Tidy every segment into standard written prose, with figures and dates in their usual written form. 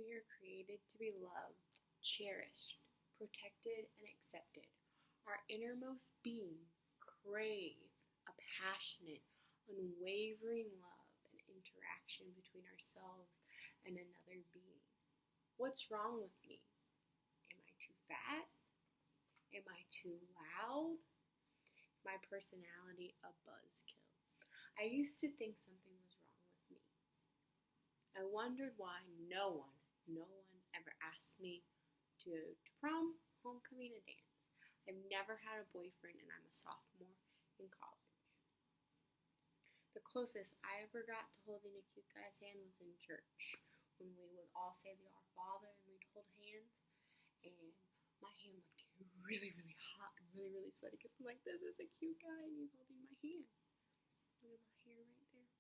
We are created to be loved, cherished, protected, and accepted. Our innermost beings crave a passionate, unwavering love and interaction between ourselves and another being. What's wrong with me? Am I too fat? Am I too loud? Is my personality a buzzkill? I used to think something was wrong with me. I wondered why no one ever asked me to prom, homecoming, and dance. I've never had a boyfriend and I'm a sophomore in college. The closest I ever got to holding a cute guy's hand was in church when we would all say the Our Father and we'd hold hands, and my hand would get really, really hot and really, really sweaty because I'm like, this is a cute guy and he's holding my hand. Look at my hair right there.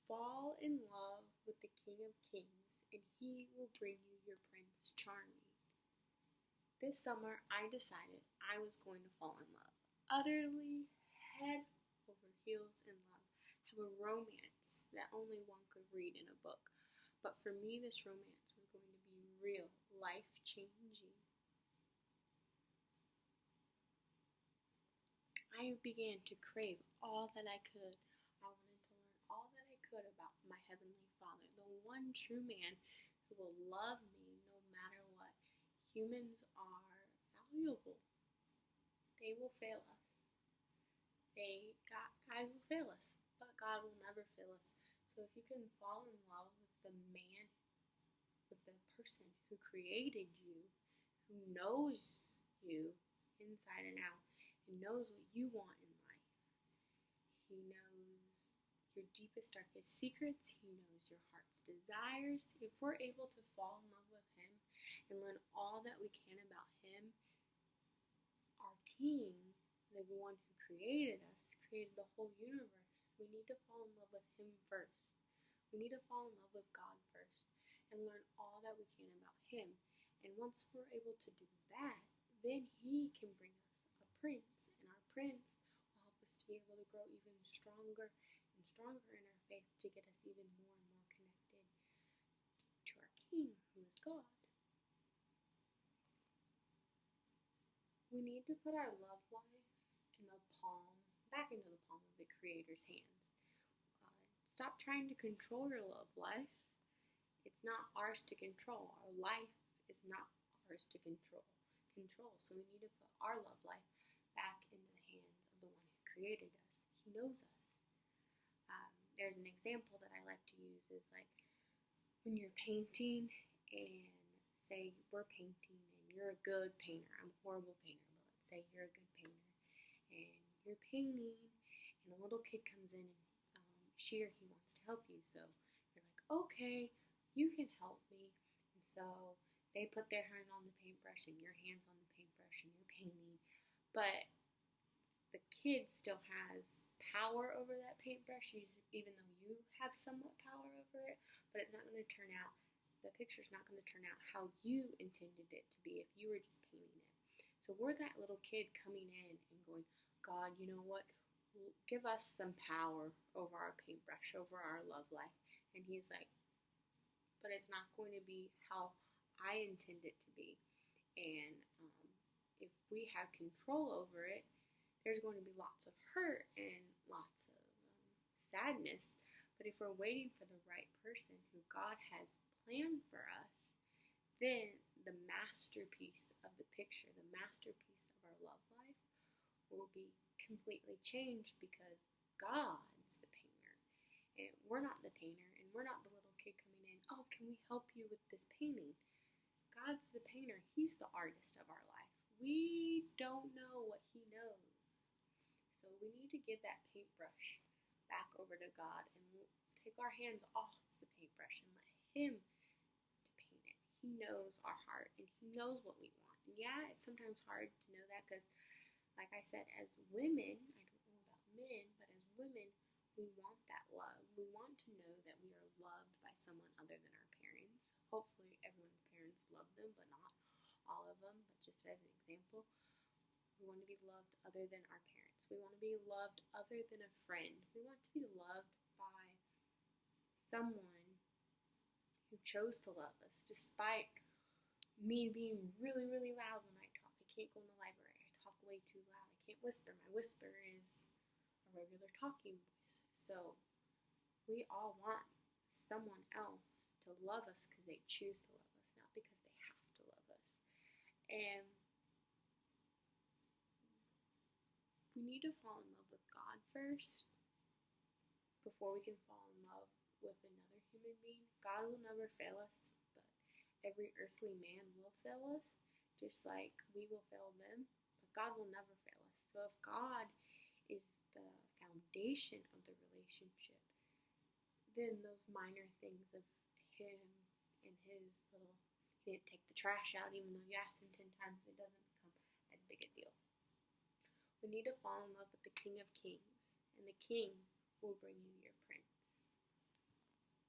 Fall in love with the King of Kings and he will bring you your Prince Charming. This summer, I decided I was going to fall in love. Utterly, head over heels in love. Have a romance that only one could read in a book. But for me, this romance was going to be real, life-changing. I began to crave all that I could. I wanted to learn all that I could about my Heavenly Father, the one true man who will love me no matter what. Humans are valuable. They will fail us. Guys will fail us, but God will never fail us. So if you can fall in love with the man, with the person who created you, who knows you inside and out, and knows what you want in life. He knows your deepest, darkest secrets. He knows your heart's desires. If we're able to fall in love with him and learn all that we can about him, our King, the one who created us, created the whole universe. We need to fall in love with him first. We need to fall in love with God first and learn all that we can about him. And once we're able to do that, then he can bring us a prince, and our prince will help us to be able to grow even stronger and stronger in our faith to get us even more and more connected to our King, who is God. We need to put our love life back into the palm of the Creator's hands. Stop trying to control your love life. It's not ours to control. Our life is not ours to control. So we need to put our love life back into the hands of the one who created us. He knows us. There's an example that I like to use is like when you're painting and say we're painting and you're a good painter. I'm a horrible painter, but let's say you're a good painter and you're painting and a little kid comes in and she or he wants to help you. So you're like, okay, you can help me. And so they put their hand on the paintbrush and your hand's on the paintbrush and you're painting. But the kid still has power over that paintbrush, even though you have somewhat power over it, but it's not going to turn out, the picture's not going to turn out how you intended it to be if you were just painting it. So we're that little kid coming in and going, God, you know what? Give us some power over our paintbrush, over our love life. And he's like, but it's not going to be how I intend it to be. And if we have control over it, there's going to be lots of hurt and lots of sadness. But if we're waiting for the right person who God has planned for us, then the masterpiece of the picture, the masterpiece of our love life will be completely changed because God's the painter. And we're not the painter, and we're not the little kid coming in, oh, can we help you with this painting? God's the painter. He's the artist of our life. We don't know what he knows. So we need to give that paintbrush back over to God and take our hands off the paintbrush and let him to paint it. He knows our heart and he knows what we want. And yeah, it's sometimes hard to know that because, like I said, as women, I don't know about men, but as women, we want that love. We want to know that we are loved by someone other than our parents. Hopefully everyone's parents love them, but not all of them. But just as an example, we want to be loved other than our parents. We want to be loved other than a friend. We want to be loved by someone who chose to love us despite me being really, really loud when I talk. I can't go in the library. I talk way too loud. I can't whisper. My whisper is a regular talking voice. So we all want someone else to love us because they choose to love us, not because they have to love us. And we need to fall in love with God first before we can fall in love with another human being. God will never fail us, but every earthly man will fail us, just like we will fail them, but God will never fail us. So if God is the foundation of the relationship, then those minor things of him and his little, he didn't take the trash out even though you asked him 10 times, it doesn't become as big a deal. We need to fall in love with the King of Kings, and the King will bring you your